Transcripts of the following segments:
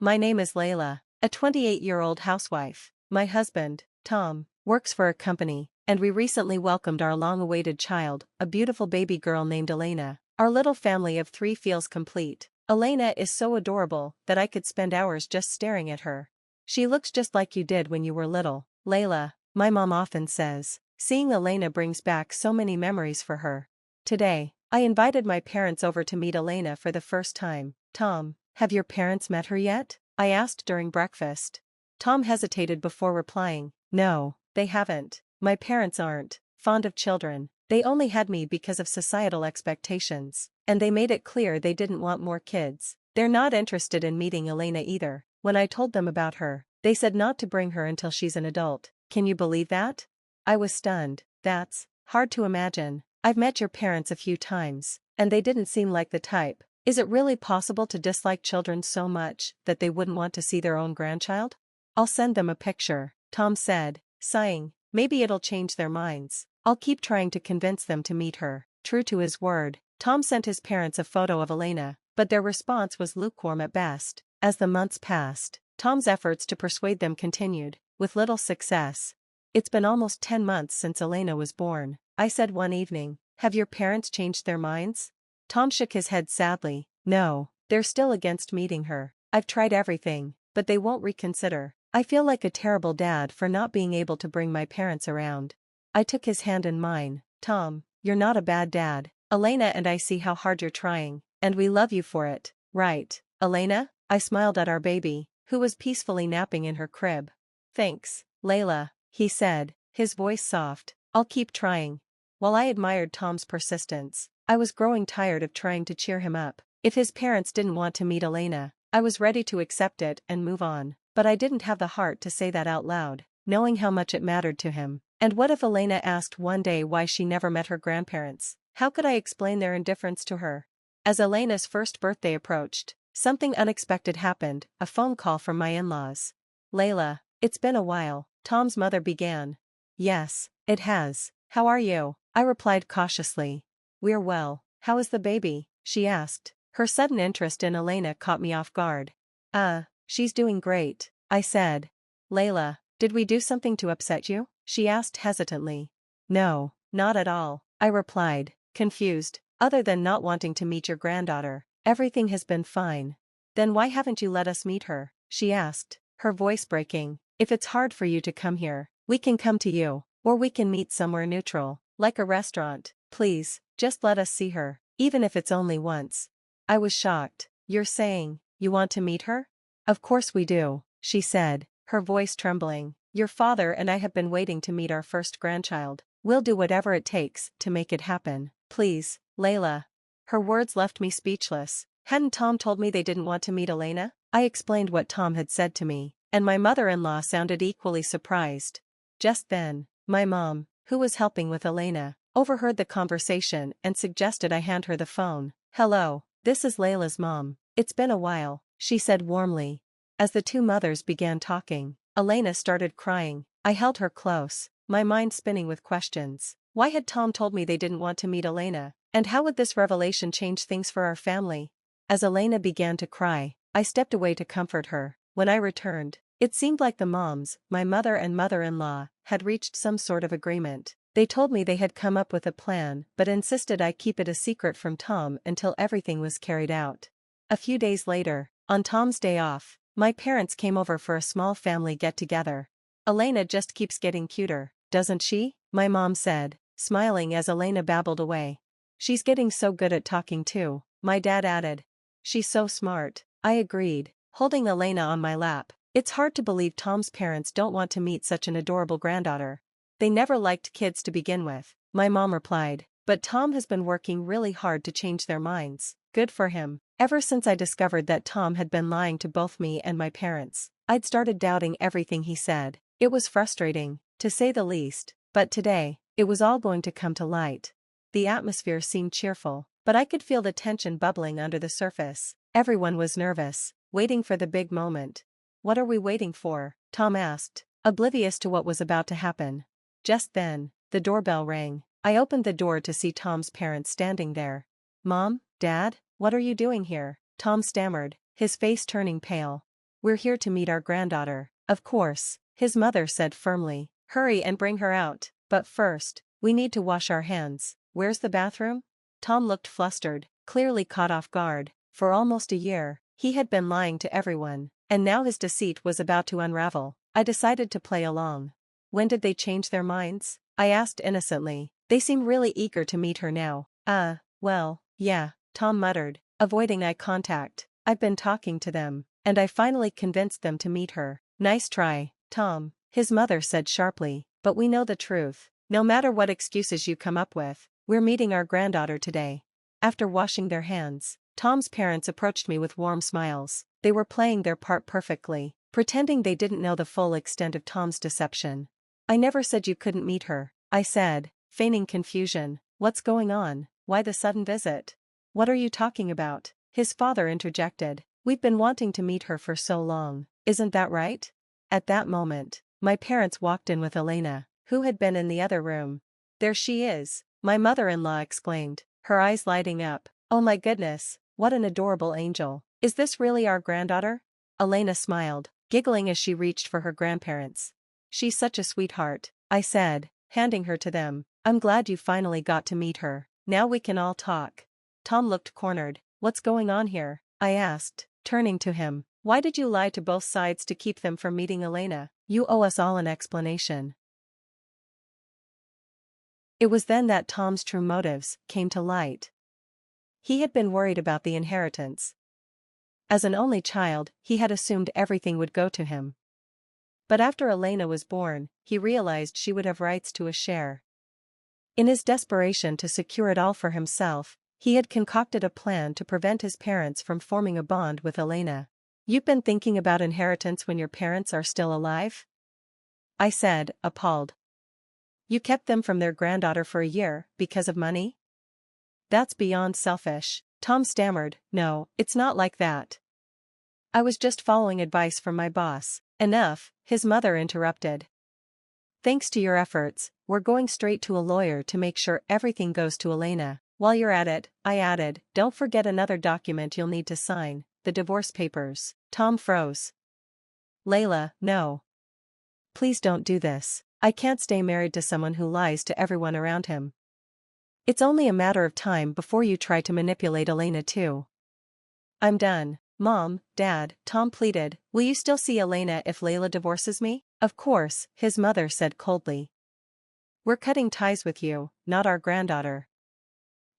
My name is Layla, a 28-year-old housewife. My husband, Tom, works for a company, and we recently welcomed our long-awaited child, a beautiful baby girl named Elena. Our little family of 3 feels complete. Elena is so adorable that I could spend hours just staring at her. She looks just like you did when you were little, Layla, my mom often says. Seeing Elena brings back so many memories for her. Today, I invited my parents over to meet Elena for the first time. Tom, have your parents met her yet? I asked during breakfast. Tom hesitated before replying. No, they haven't. My parents aren't fond of children. They only had me because of societal expectations, and they made it clear they didn't want more kids. They're not interested in meeting Elena either. When I told them about her, they said not to bring her until she's an adult. Can you believe that? I was stunned. That's hard to imagine. I've met your parents a few times, and they didn't seem like the type. Is it really possible to dislike children so much that they wouldn't want to see their own grandchild? I'll send them a picture, Tom said, sighing. Maybe it'll change their minds. I'll keep trying to convince them to meet her. True to his word, Tom sent his parents a photo of Elena, but their response was lukewarm at best. As the months passed, Tom's efforts to persuade them continued, with little success. It's been almost 10 months since Elena was born, I said one evening. Have your parents changed their minds? Tom shook his head sadly. No, they're still against meeting her. I've tried everything, but they won't reconsider. I feel like a terrible dad for not being able to bring my parents around. I took his hand in mine. Tom, you're not a bad dad. Elena and I see how hard you're trying, and we love you for it. Right, Elena? I smiled at our baby, who was peacefully napping in her crib. Thanks, Layla, he said, his voice soft. I'll keep trying. While I admired Tom's persistence, I was growing tired of trying to cheer him up. If his parents didn't want to meet Elena, I was ready to accept it and move on. But I didn't have the heart to say that out loud, knowing how much it mattered to him. And what if Elena asked one day why she never met her grandparents? How could I explain their indifference to her? As Elena's first birthday approached, something unexpected happened, a phone call from my in-laws. Layla, it's been a while, Tom's mother began. Yes, it has. How are you? I replied cautiously. We're well. How is the baby? She asked. Her sudden interest in Elena caught me off guard. She's doing great, I said. Layla, did we do something to upset you? She asked hesitantly. No, not at all, I replied, confused. Other than not wanting to meet your granddaughter, everything has been fine. Then why haven't you let us meet her? She asked, her voice breaking. If it's hard for you to come here, we can come to you, or we can meet somewhere neutral, like a restaurant. Please, just let us see her, even if it's only once. I was shocked. You're saying, you want to meet her? Of course we do, she said, her voice trembling. Your father and I have been waiting to meet our first grandchild. We'll do whatever it takes to make it happen. Please, Layla. Her words left me speechless. Hadn't Tom told me they didn't want to meet Elena? I explained what Tom had said to me, and my mother-in-law sounded equally surprised. Just then, my mom, who was helping with Elena, overheard the conversation and suggested I hand her the phone. Hello, this is Layla's mom. It's been a while, she said warmly. As the two mothers began talking, Elena started crying. I held her close, my mind spinning with questions. Why had Tom told me they didn't want to meet Elena? And how would this revelation change things for our family? As Elena began to cry, I stepped away to comfort her. When I returned, it seemed like the moms, my mother and mother-in-law, had reached some sort of agreement. They told me they had come up with a plan but insisted I keep it a secret from Tom until everything was carried out. A few days later, on Tom's day off, my parents came over for a small family get-together. Elena just keeps getting cuter, doesn't she? My mom said, smiling as Elena babbled away. She's getting so good at talking too, my dad added. She's so smart, I agreed, holding Elena on my lap. It's hard to believe Tom's parents don't want to meet such an adorable granddaughter. They never liked kids to begin with, my mom replied, but Tom has been working really hard to change their minds. Good for him. Ever since I discovered that Tom had been lying to both me and my parents, I'd started doubting everything he said. It was frustrating, to say the least, but today, it was all going to come to light. The atmosphere seemed cheerful, but I could feel the tension bubbling under the surface. Everyone was nervous, waiting for the big moment. What are we waiting for? Tom asked, oblivious to what was about to happen. Just then, the doorbell rang. I opened the door to see Tom's parents standing there. Mom, Dad, what are you doing here? Tom stammered, his face turning pale. we're here to meet our granddaughter. Of course, his mother said firmly. Hurry and bring her out. But first, we need to wash our hands. Where's the bathroom? Tom looked flustered, clearly caught off guard. For almost a year, he had been lying to everyone, and now his deceit was about to unravel. I decided to play along. When did they change their minds? I asked innocently. They seem really eager to meet her now. Well, yeah, Tom muttered, avoiding eye contact. I've been talking to them, and I finally convinced them to meet her. Nice try, Tom, his mother said sharply, but we know the truth. No matter what excuses you come up with, we're meeting our granddaughter today. After washing their hands, Tom's parents approached me with warm smiles. They were playing their part perfectly, pretending they didn't know the full extent of Tom's deception. I never said you couldn't meet her, I said, feigning confusion. What's going on? Why the sudden visit? What are you talking about? His father interjected. We've been wanting to meet her for so long, isn't that right? At that moment, my parents walked in with Elena, who had been in the other room. There she is, my mother-in-law exclaimed, her eyes lighting up. Oh my goodness, what an adorable angel. Is this really our granddaughter? Elena smiled, giggling as she reached for her grandparents. She's such a sweetheart, I said, handing her to them. I'm glad you finally got to meet her. Now we can all talk. Tom looked cornered. What's going on here? I asked, turning to him. Why did you lie to both sides to keep them from meeting Elena? You owe us all an explanation. It was then that Tom's true motives came to light. He had been worried about the inheritance. As an only child, he had assumed everything would go to him. But after Elena was born, he realized she would have rights to a share. In his desperation to secure it all for himself, he had concocted a plan to prevent his parents from forming a bond with Elena. You've been thinking about inheritance when your parents are still alive? I said, appalled. You kept them from their granddaughter for a year, because of money? That's beyond selfish, Tom stammered. No, it's not like that. I was just following advice from my boss. Enough, his mother interrupted. Thanks to your efforts, we're going straight to a lawyer to make sure everything goes to Elena. While you're at it, I added, don't forget another document you'll need to sign, the divorce papers. Tom froze. Layla, no. Please don't do this. I can't stay married to someone who lies to everyone around him. It's only a matter of time before you try to manipulate Elena too. I'm done. Mom, Dad, Tom pleaded, will you still see Elena if Layla divorces me? Of course, his mother said coldly. We're cutting ties with you, not our granddaughter.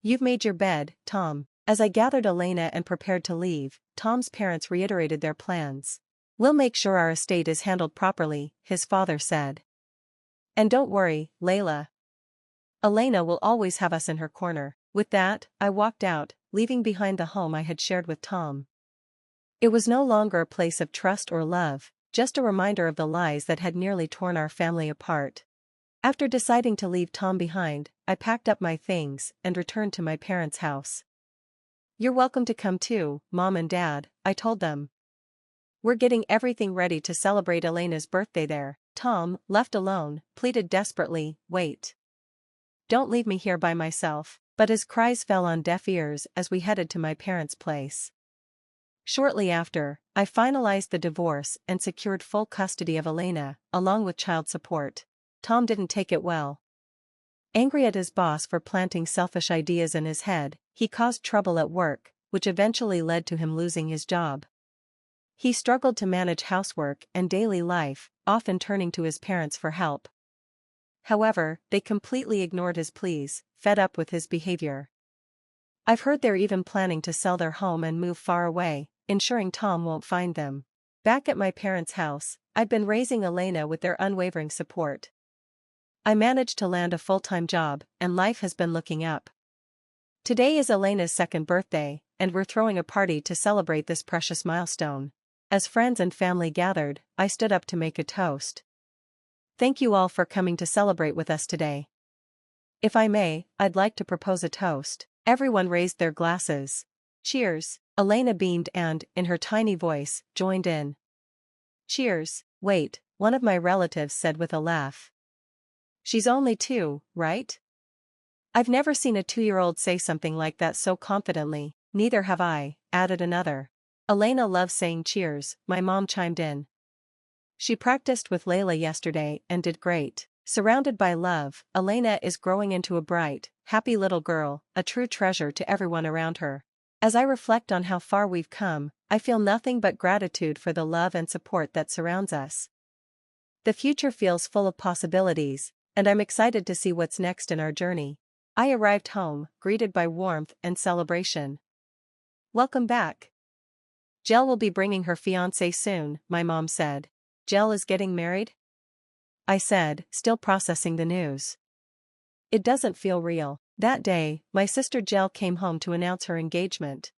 You've made your bed, Tom. As I gathered Elena and prepared to leave, Tom's parents reiterated their plans. We'll make sure our estate is handled properly, his father said. And don't worry, Layla. Elena will always have us in her corner. With that, I walked out, leaving behind the home I had shared with Tom. It was no longer a place of trust or love, just a reminder of the lies that had nearly torn our family apart. After deciding to leave Tom behind, I packed up my things and returned to my parents' house. You're welcome to come too, Mom and Dad, I told them. We're getting everything ready to celebrate Elena's birthday there. Tom, left alone, pleaded desperately, wait. Don't leave me here by myself, but his cries fell on deaf ears as we headed to my parents' place. Shortly after, I finalized the divorce and secured full custody of Elena, along with child support. Tom didn't take it well. Angry at his boss for planting selfish ideas in his head, he caused trouble at work, which eventually led to him losing his job. He struggled to manage housework and daily life, often turning to his parents for help. However, they completely ignored his pleas, fed up with his behavior. I've heard they're even planning to sell their home and move far away, ensuring Tom won't find them. Back at my parents' house, I've been raising Elena with their unwavering support. I managed to land a full-time job, and life has been looking up. Today is Elena's second birthday, and we're throwing a party to celebrate this precious milestone. As friends and family gathered, I stood up to make a toast. Thank you all for coming to celebrate with us today. If I may, I'd like to propose a toast. Everyone raised their glasses. Cheers, Elena beamed and, in her tiny voice, joined in. Cheers, wait, one of my relatives said with a laugh. She's only 2, right? I've never seen a 2-year-old say something like that so confidently. Neither have I, added another. Elena loves saying cheers, my mom chimed in. She practiced with Layla yesterday and did great. Surrounded by love, Elena is growing into a bright, happy little girl, a true treasure to everyone around her. As I reflect on how far we've come, I feel nothing but gratitude for the love and support that surrounds us. The future feels full of possibilities, and I'm excited to see what's next in our journey. I arrived home, greeted by warmth and celebration. Welcome back. Jel will be bringing her fiancé soon, my mom said. Jel is getting married? I said, still processing the news. It doesn't feel real. That day, my sister Jel came home to announce her engagement.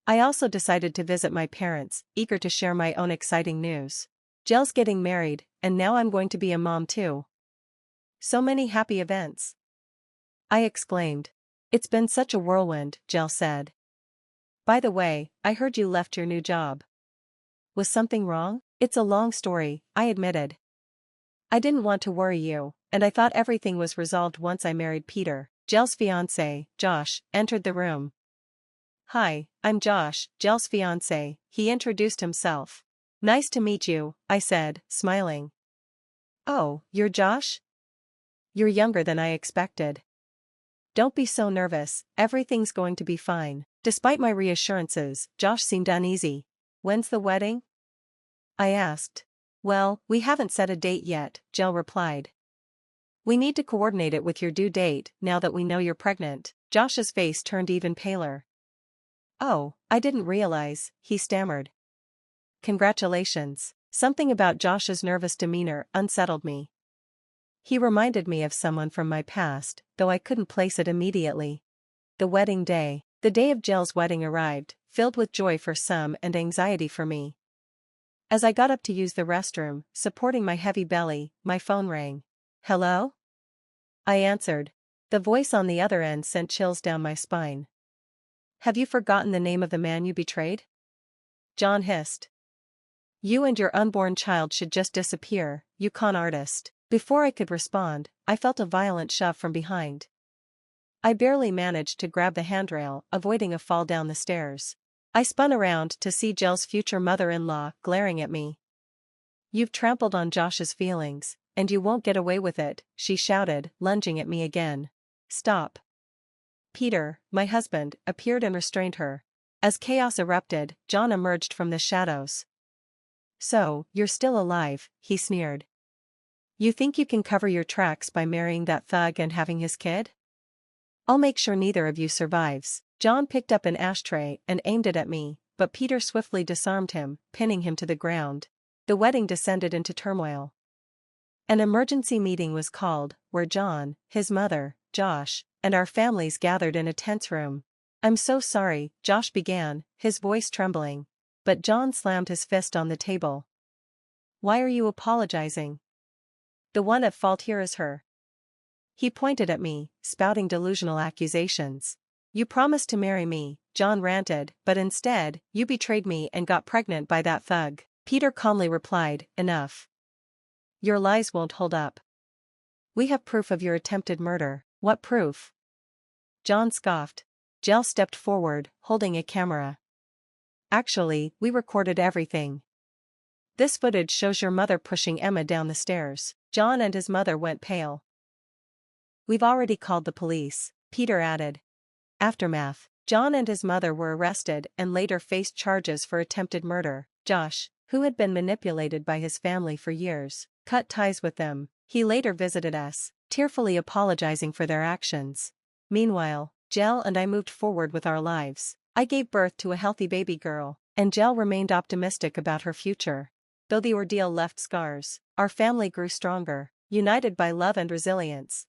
I also decided to visit my parents, eager to share my own exciting news. Jel's getting married, and now I'm going to be a mom too. So many happy events. I exclaimed. It's been such a whirlwind, Jel said. By the way, I heard you left your new job. Was something wrong? It's a long story, I admitted. I didn't want to worry you, and I thought everything was resolved once I married Peter. Jel's fiancé, Josh, entered the room. Hi, I'm Josh, Jel's fiancé, he introduced himself. Nice to meet you, I said, smiling. Oh, you're Josh? You're younger than I expected. Don't be so nervous, everything's going to be fine. Despite my reassurances, Josh seemed uneasy. When's the wedding? I asked. Well, we haven't set a date yet, Jel replied. We need to coordinate it with your due date now that we know you're pregnant. Josh's face turned even paler. Oh, I didn't realize, he stammered. Congratulations. Something about Josh's nervous demeanor unsettled me. He reminded me of someone from my past, though I couldn't place it immediately. The wedding day. The day of Jel's wedding arrived, filled with joy for some and anxiety for me. As I got up to use the restroom, supporting my heavy belly, my phone rang. Hello? I answered. The voice on the other end sent chills down my spine. Have you forgotten the name of the man you betrayed? John hissed. You and your unborn child should just disappear, you con artist. Before I could respond, I felt a violent shove from behind. I barely managed to grab the handrail, avoiding a fall down the stairs. I spun around to see Jel's future mother-in-law glaring at me. You've trampled on Josh's feelings, and you won't get away with it, she shouted, lunging at me again. Stop. Peter, my husband, appeared and restrained her. As chaos erupted, John emerged from the shadows. So, you're still alive, he sneered. You think you can cover your tracks by marrying that thug and having his kid? I'll make sure neither of you survives. John picked up an ashtray and aimed it at me, but Peter swiftly disarmed him, pinning him to the ground. The wedding descended into turmoil. An emergency meeting was called, where John, his mother, Josh, and our families gathered in a tense room. I'm so sorry, Josh began, his voice trembling. But John slammed his fist on the table. Why are you apologizing? The one at fault here is her. He pointed at me, spouting delusional accusations. You promised to marry me, John ranted, but instead, you betrayed me and got pregnant by that thug. Peter calmly replied, enough. Your lies won't hold up. We have proof of your attempted murder. What proof? John scoffed. Jel stepped forward, holding a camera. Actually, we recorded everything. This footage shows your mother pushing Emma down the stairs. John and his mother went pale. We've already called the police, Peter added. Aftermath. John and his mother were arrested and later faced charges for attempted murder. Josh, who had been manipulated by his family for years, cut ties with them. He later visited us, tearfully apologizing for their actions. Meanwhile, Jel and I moved forward with our lives. I gave birth to a healthy baby girl, and Jel remained optimistic about her future. Though the ordeal left scars, our family grew stronger, united by love and resilience.